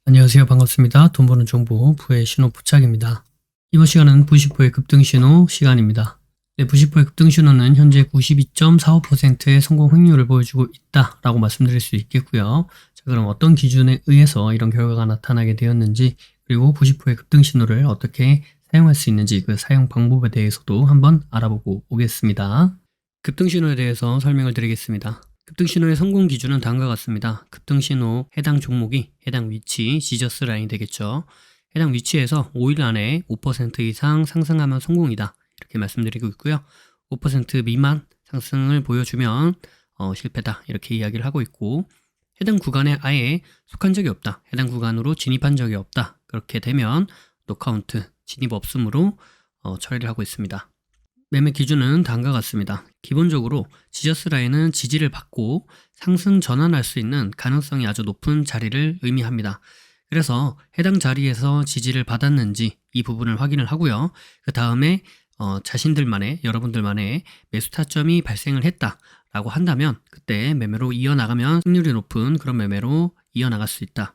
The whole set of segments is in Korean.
안녕하세요. 반갑습니다. 돈 버는 정보 부의 신호 부착입니다. 이번 시간은 부시포의 급등 신호 시간입니다. 네, 부시포의 급등 신호는 현재 92.45%의 성공 확률을 보여주고 있다라고 말씀드릴 수 있겠고요. 자, 그럼 어떤 기준에 의해서 이런 결과가 나타나게 되었는지, 그리고 부시포의 급등 신호를 어떻게 사용할 수 있는지 그 사용 방법에 대해서도 한번 알아보고 오겠습니다. 급등 신호에 대해서 설명을 드리겠습니다. 급등 신호의 성공 기준은 다음과 같습니다. 급등 신호 해당 종목이 해당 위치, 지저스 라인이 되겠죠. 해당 위치에서 5일 안에 5% 이상 상승하면 성공이다. 이렇게 말씀드리고 있고요. 5% 미만 상승을 보여주면 실패다. 이렇게 이야기를 하고 있고, 해당 구간에 아예 속한 적이 없다. 해당 구간으로 진입한 적이 없다. 그렇게 되면 노카운트, 진입 없음으로 처리를 하고 있습니다. 매매 기준은 다음과 같습니다. 기본적으로 지저스 라인은 지지를 받고 상승 전환할 수 있는 가능성이 아주 높은 자리를 의미합니다. 그래서 해당 자리에서 지지를 받았는지 이 부분을 확인을 하고요. 그 다음에 자신들만의, 여러분들만의 매수 타점이 발생을 했다라고 한다면 그때 매매로 이어나가면 승률이 높은 그런 매매로 이어나갈 수 있다.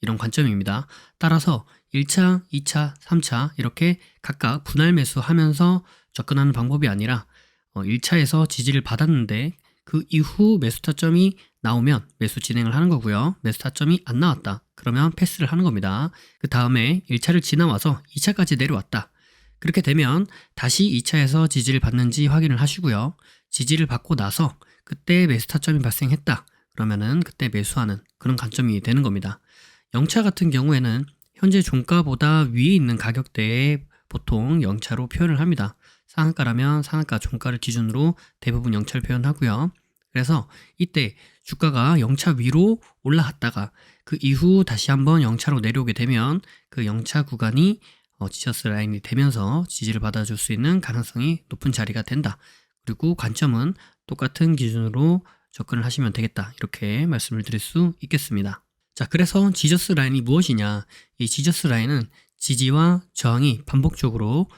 이런 관점입니다. 따라서 1차, 2차, 3차 이렇게 각각 분할 매수하면서 접근하는 방법이 아니라 1차에서 지지를 받았는데 그 이후 매수 타점이 나오면 매수 진행을 하는 거고요. 매수 타점이 안 나왔다. 그러면 패스를 하는 겁니다. 그 다음에 1차를 지나와서 2차까지 내려왔다. 그렇게 되면 다시 2차에서 지지를 받는지 확인을 하시고요. 지지를 받고 나서 그때 매수 타점이 발생했다. 그러면은 그때 매수하는 그런 관점이 되는 겁니다. 0차 같은 경우에는 현재 종가보다 위에 있는 가격대에 보통 0차로 표현을 합니다. 상한가라면 상한가 종가를 기준으로 대부분 0차를 표현하고요. 그래서 이때 주가가 0차 위로 올라갔다가 그 이후 다시 한번 0차로 내려오게 되면 그 0차 구간이 지저스 라인이 되면서 지지를 받아줄 수 있는 가능성이 높은 자리가 된다. 그리고 관점은 똑같은 기준으로 접근을 하시면 되겠다. 이렇게 말씀을 드릴 수 있겠습니다. 자, 그래서 지저스 라인이 무엇이냐? 이 지저스 라인은 지지와 저항이 반복적으로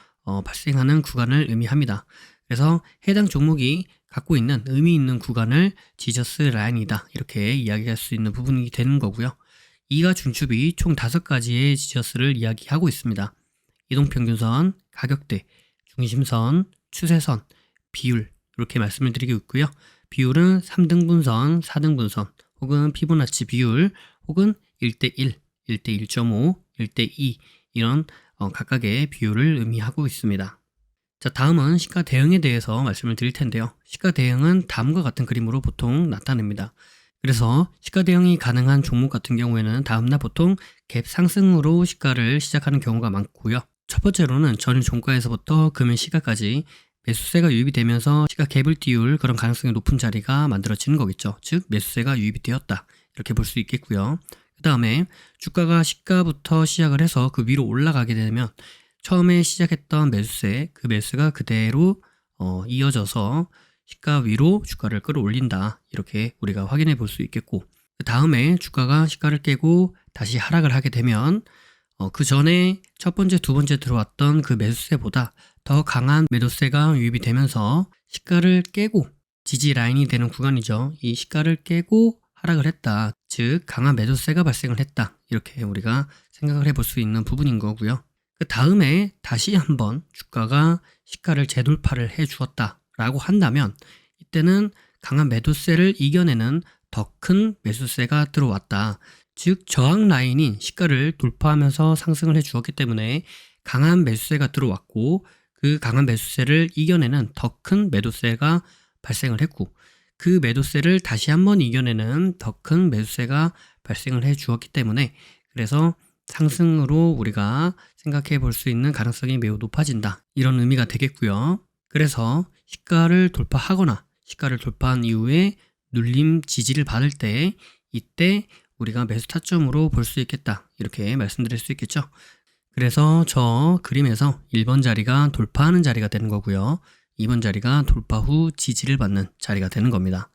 발생하는 구간을 의미합니다. 그래서 해당 종목이 갖고 있는 의미 있는 구간을 지저스 라인이다. 이렇게 이야기할 수 있는 부분이 되는 거고요. 이가 중첩이 총 5가지의 지저스를 이야기하고 있습니다. 이동평균선, 가격대, 중심선, 추세선, 비율 이렇게 말씀을 드리고 있고요. 비율은 3등분선, 4등분선 혹은 피보나치 비율 혹은 1대1, 1대1.5, 1대2 이런 각각의 비율을 의미하고 있습니다. 자, 다음은 시가 대응에 대해서 말씀을 드릴 텐데요. 시가 대응은 다음과 같은 그림으로 보통 나타냅니다. 그래서 시가 대응이 가능한 종목 같은 경우에는 다음날 보통 갭 상승으로 시가를 시작하는 경우가 많고요. 첫 번째로는 전일 종가에서부터 금일 시가까지 매수세가 유입이 되면서 시가 갭을 띄울 그런 가능성이 높은 자리가 만들어지는 거겠죠. 즉 매수세가 유입이 되었다. 이렇게 볼 수 있겠고요. 그 다음에 주가가 시가부터 시작을 해서 그 위로 올라가게 되면 처음에 시작했던 매수세, 그 매수가 그대로 이어져서 시가 위로 주가를 끌어올린다. 이렇게 우리가 확인해 볼 수 있겠고, 그 다음에 주가가 시가를 깨고 다시 하락을 하게 되면 그 전에 첫 번째, 두 번째 들어왔던 그 매수세보다 더 강한 매도세가 유입이 되면서 시가를 깨고 지지 라인이 되는 구간이죠. 이 시가를 깨고 하락을 했다. 즉 강한 매도세가 발생을 했다. 이렇게 우리가 생각을 해볼 수 있는 부분인 거고요. 그 다음에 다시 한번 주가가 시가를 재돌파를 해 주었다 라고 한다면 이때는 강한 매도세를 이겨내는 더 큰 매수세가 들어왔다. 즉 저항 라인인 시가를 돌파하면서 상승을 해 주었기 때문에 강한 매수세가 들어왔고 그 강한 매수세를 이겨내는 더 큰 매도세가 발생을 했고 그 매도세를 다시 한번 이겨내는 더 큰 매수세가 발생을 해 주었기 때문에 그래서 상승으로 우리가 생각해 볼 수 있는 가능성이 매우 높아진다. 이런 의미가 되겠고요. 그래서 시가를 돌파하거나 시가를 돌파한 이후에 눌림 지지를 받을 때 이때 우리가 매수 타점으로 볼 수 있겠다. 이렇게 말씀드릴 수 있겠죠. 그래서 저 그림에서 1번 자리가 돌파하는 자리가 되는 거고요. 2번 자리가 돌파 후 지지를 받는 자리가 되는 겁니다.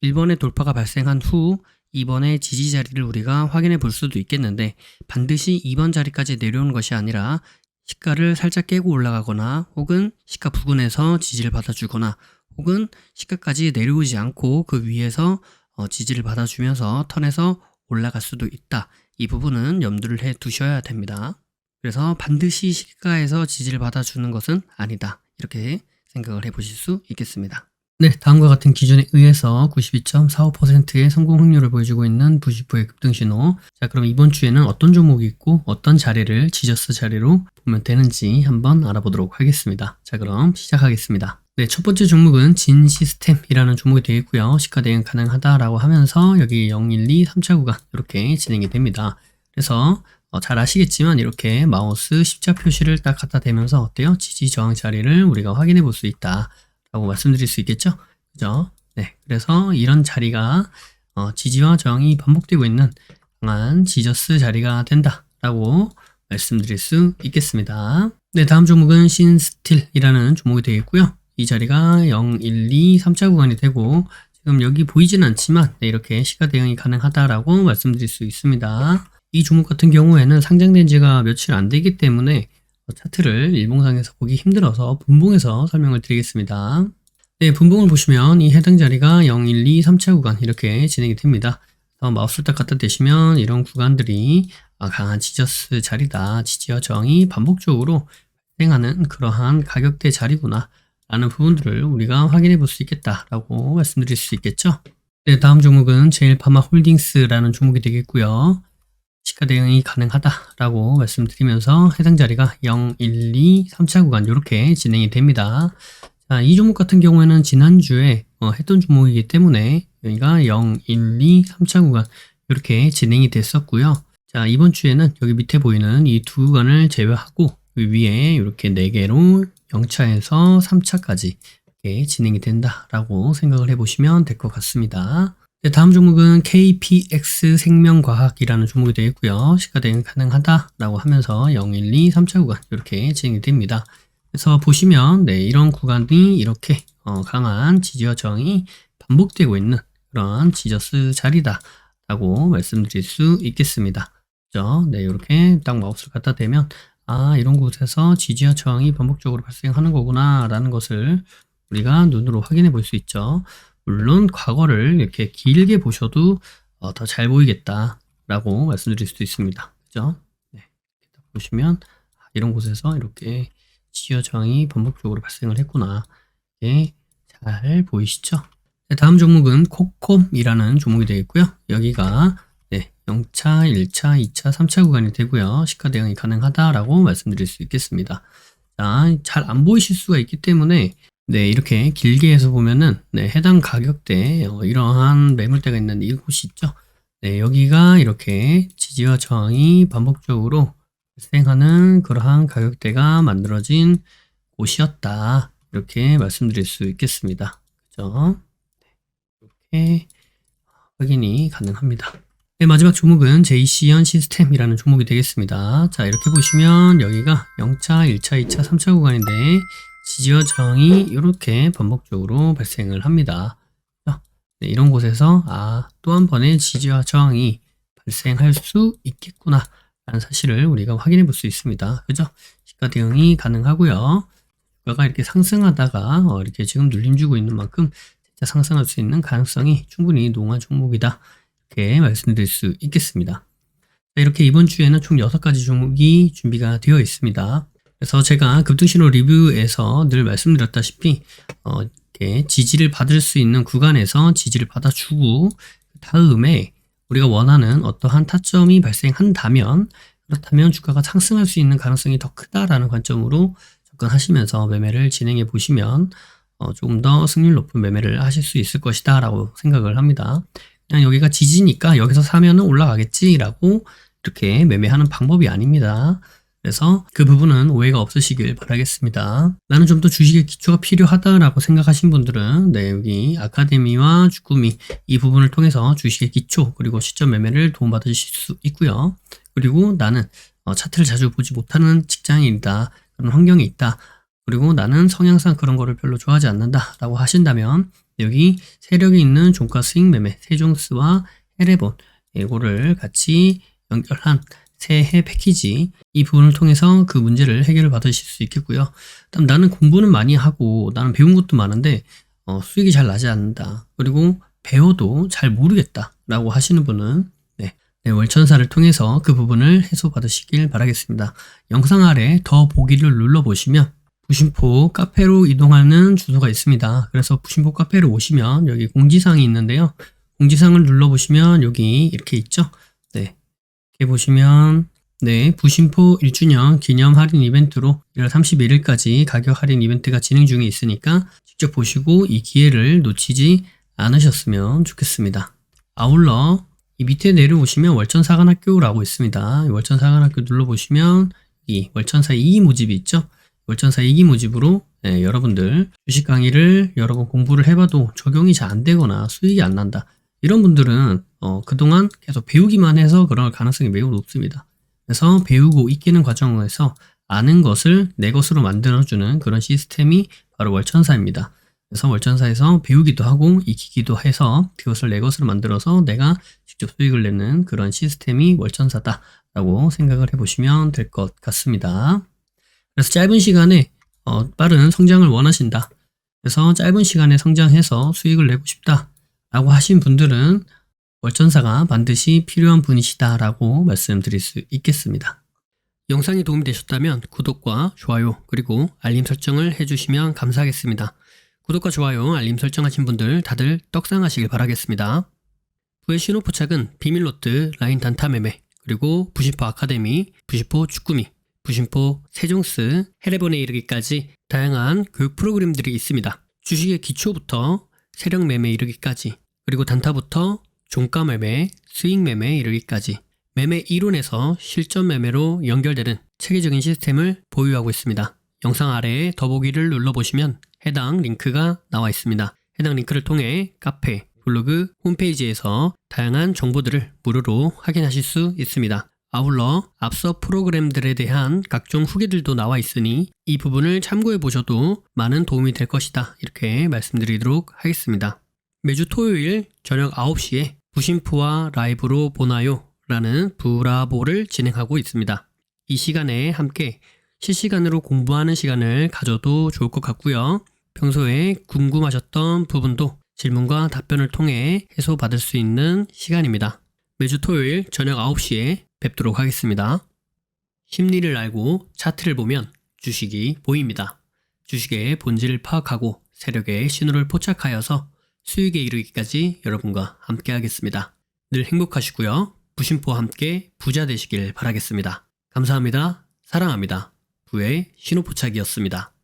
1번의 돌파가 발생한 후 2번의 지지 자리를 우리가 확인해 볼 수도 있겠는데 반드시 2번 자리까지 내려오는 것이 아니라 시가를 살짝 깨고 올라가거나 혹은 시가 부근에서 지지를 받아주거나 혹은 시가까지 내려오지 않고 그 위에서 지지를 받아주면서 턴에서 올라갈 수도 있다. 이 부분은 염두를 해 두셔야 됩니다. 그래서 반드시 시가에서 지지를 받아주는 것은 아니다. 이렇게 생각을 해보실 수 있겠습니다. 네, 다음과 같은 기준에 의해서 92.45%의 성공 확률을 보여주고 있는 부시포의 급등신호. 자, 그럼 이번 주에는 어떤 종목이 있고 어떤 자리를 지저스 자리로 보면 되는지 한번 알아보도록 하겠습니다. 자, 그럼 시작하겠습니다. 네, 첫 번째 종목은 진 시스템이라는 종목이 되어 있고요. 시가 대응 가능하다라고 하면서 여기 012, 3차 구간 이렇게 진행이 됩니다. 그래서 잘 아시겠지만 이렇게 마우스 십자 표시를 딱 갖다 대면서 어때요? 지지 저항 자리를 우리가 확인해 볼 수 있다 라고 말씀드릴 수 있겠죠? 그죠? 네, 그래서 이런 자리가 지지와 저항이 반복되고 있는 강한 지저스 자리가 된다 라고 말씀드릴 수 있겠습니다. 네, 다음 종목은 신스틸이라는 종목이 되어 있고요. 이 자리가 0, 1, 2, 3차 구간이 되고 지금 여기 보이진 않지만 네, 이렇게 시가 대응이 가능하다라고 말씀드릴 수 있습니다. 이 종목 같은 경우에는 상장된 지가 며칠 안 되기 때문에 차트를 일봉상에서 보기 힘들어서 분봉에서 설명을 드리겠습니다. 네, 분봉을 보시면 이 해당 자리가 0, 1, 2, 3차 구간 이렇게 진행이 됩니다. 마우스를 딱 갖다 대시면 이런 구간들이 강한 지저스 자리다. 지지와 저항이 반복적으로 발생하는 그러한 가격대 자리구나 라는 부분들을 우리가 확인해 볼 수 있겠다라고 말씀드릴 수 있겠죠. 네, 다음 종목은 제일파마홀딩스라는 종목이 되겠고요. 시가 대응이 가능하다라고 말씀드리면서 해당 자리가 0, 1, 2, 3차 구간 이렇게 진행이 됩니다. 자, 이 종목 같은 경우에는 지난주에 했던 종목이기 때문에 여기가 0, 1, 2, 3차 구간 이렇게 진행이 됐었고요. 자, 이번 주에는 여기 밑에 보이는 이 두 구간을 제외하고 위에 이렇게 4개로 0차에서 3차까지 이렇게 진행이 된다라고 생각을 해보시면 될 것 같습니다. 네, 다음 종목은 KPX 생명과학이라는 종목이 되어 있고요. 시가 대응 가능하다라고 하면서 0, 1, 2, 3차 구간 이렇게 진행이 됩니다. 그래서 보시면 네, 이런 구간이 이렇게 강한 지지와 저항이 반복되고 있는 그런 지저스 자리다라고 말씀드릴 수 있겠습니다. 그죠? 네, 이렇게 딱 마우스를 갖다 대면 이런 곳에서 지지와 저항이 반복적으로 발생하는 거구나 라는 것을 우리가 눈으로 확인해 볼 수 있죠. 물론 과거를 이렇게 길게 보셔도 더 잘 보이겠다 라고 말씀드릴 수도 있습니다. 그죠? 네, 이렇게 보시면 이런 곳에서 이렇게 지지와 저항이 반복적으로 발생을 했구나. 이게 잘 보이시죠? 네, 다음 종목은 코콤이라는 종목이 되겠고요. 여기가 0차, 1차, 2차, 3차 구간이 되고요. 시가 대응이 가능하다라고 말씀드릴 수 있겠습니다. 자, 잘 안 보이실 수가 있기 때문에 네, 이렇게 길게 해서 보면은 네, 해당 가격대 이러한 매물대가 있는 이곳이 있죠. 네, 여기가 이렇게 지지와 저항이 반복적으로 발생하는 그러한 가격대가 만들어진 곳이었다. 이렇게 말씀드릴 수 있겠습니다. 그죠? 이렇게 확인이 가능합니다. 네, 마지막 종목은 JC현 시스템이라는 종목이 되겠습니다. 자, 이렇게 보시면 여기가 0차, 1차, 2차, 3차 구간인데 지지와 저항이 이렇게 반복적으로 발생을 합니다. 네, 이런 곳에서 또 한 번의 지지와 저항이 발생할 수 있겠구나 라는 사실을 우리가 확인해 볼 수 있습니다. 그죠? 시가 대응이 가능하고요. 주가가 이렇게 상승하다가 이렇게 지금 눌림 주고 있는 만큼 진짜 상승할 수 있는 가능성이 충분히 농후한 종목이다. 이렇게 말씀드릴 수 있겠습니다. 이렇게 이번 주에는 총 6가지 종목이 준비가 되어 있습니다. 그래서 제가 급등신호 리뷰에서 늘 말씀드렸다시피 이렇게 지지를 받을 수 있는 구간에서 지지를 받아주고 다음에 우리가 원하는 어떠한 타점이 발생한다면 그렇다면 주가가 상승할 수 있는 가능성이 더 크다라는 관점으로 접근하시면서 매매를 진행해 보시면 조금 더 승률 높은 매매를 하실 수 있을 것이다 라고 생각을 합니다. 그냥 여기가 지지니까 여기서 사면은 올라가겠지라고 이렇게 매매하는 방법이 아닙니다. 그래서 그 부분은 오해가 없으시길 바라겠습니다. 나는 좀 더 주식의 기초가 필요하다라고 생각하신 분들은 네, 여기 아카데미와 주꾸미 이 부분을 통해서 주식의 기초 그리고 시점 매매를 도움받으실 수 있고요. 그리고 나는 차트를 자주 보지 못하는 직장인이다. 그런 환경이 있다. 그리고 나는 성향상 그런 거를 별로 좋아하지 않는다 라고 하신다면 여기 세력이 있는 종가 수익 매매 세종스와 헤레본 이거를 같이 연결한 새해 패키지 이 부분을 통해서 그 문제를 해결을 받으실 수 있겠고요. 그다음 나는 공부는 많이 하고 나는 배운 것도 많은데 수익이 잘 나지 않는다. 그리고 배워도 잘 모르겠다 라고 하시는 분은 네, 네, 월천사를 통해서 그 부분을 해소받으시길 바라겠습니다. 영상 아래 더 보기를 눌러보시면 부심포 카페로 이동하는 주소가 있습니다. 그래서 부심포 카페로 오시면 여기 공지사항이 있는데요. 공지사항을 눌러보시면 여기 이렇게 있죠. 네, 이렇게 보시면 네, 부심포 1주년 기념 할인 이벤트로 1월 31일까지 가격 할인 이벤트가 진행 중에 있으니까 직접 보시고 이 기회를 놓치지 않으셨으면 좋겠습니다. 아울러 이 밑에 내려오시면 월천사관학교라고 있습니다. 월천사관학교 눌러보시면 이 월천사 2기 모집이 있죠. 월천사 2기 모집으로 여러분들 주식 강의를 여러 번 공부를 해봐도 적용이 잘 안 되거나 수익이 안 난다. 이런 분들은 그동안 계속 배우기만 해서 그럴 가능성이 매우 높습니다. 그래서 배우고 익히는 과정에서 아는 것을 내 것으로 만들어주는 그런 시스템이 바로 월천사입니다. 그래서 월천사에서 배우기도 하고 익히기도 해서 그것을 내 것으로 만들어서 내가 직접 수익을 내는 그런 시스템이 월천사다라고 생각을 해보시면 될 것 같습니다. 그래서 짧은 시간에 빠른 성장을 원하신다. 그래서 짧은 시간에 성장해서 수익을 내고 싶다 라고 하신 분들은 월천사가 반드시 필요한 분이시다라고 말씀드릴 수 있겠습니다. 영상이 도움이 되셨다면 구독과 좋아요 그리고 알림 설정을 해주시면 감사하겠습니다. 구독과 좋아요, 알림 설정하신 분들 다들 떡상하시길 바라겠습니다. 부의 신호포착은 비밀로트, 라인 단타 매매, 그리고 부심포 아카데미, 부심포 축구미, 부심포 세종스, 해례본에 이르기까지 다양한 교육 프로그램들이 있습니다. 주식의 기초부터 세력 매매 이르기까지, 그리고 단타부터 종가 매매, 수익 매매 이르기까지 매매 이론에서 실전 매매로 연결되는 체계적인 시스템을 보유하고 있습니다. 영상 아래에 더보기를 눌러보시면 해당 링크가 나와 있습니다. 해당 링크를 통해 카페, 블로그, 홈페이지에서 다양한 정보들을 무료로 확인하실 수 있습니다. 아울러 앞서 프로그램들에 대한 각종 후기들도 나와 있으니 이 부분을 참고해 보셔도 많은 도움이 될 것이다. 이렇게 말씀드리도록 하겠습니다. 매주 토요일 저녁 9시에 부심포와 라이브로 보나요? 라는 브라보를 진행하고 있습니다. 이 시간에 함께 실시간으로 공부하는 시간을 가져도 좋을 것 같고요. 평소에 궁금하셨던 부분도 질문과 답변을 통해 해소받을 수 있는 시간입니다. 매주 토요일 저녁 9시에 뵙도록 하겠습니다. 심리를 알고 차트를 보면 주식이 보입니다. 주식의 본질을 파악하고 세력의 신호를 포착하여서 수익에 이르기까지 여러분과 함께 하겠습니다. 늘 행복하시고요. 부심포와 함께 부자 되시길 바라겠습니다. 감사합니다. 사랑합니다. 부의 신호포착이었습니다.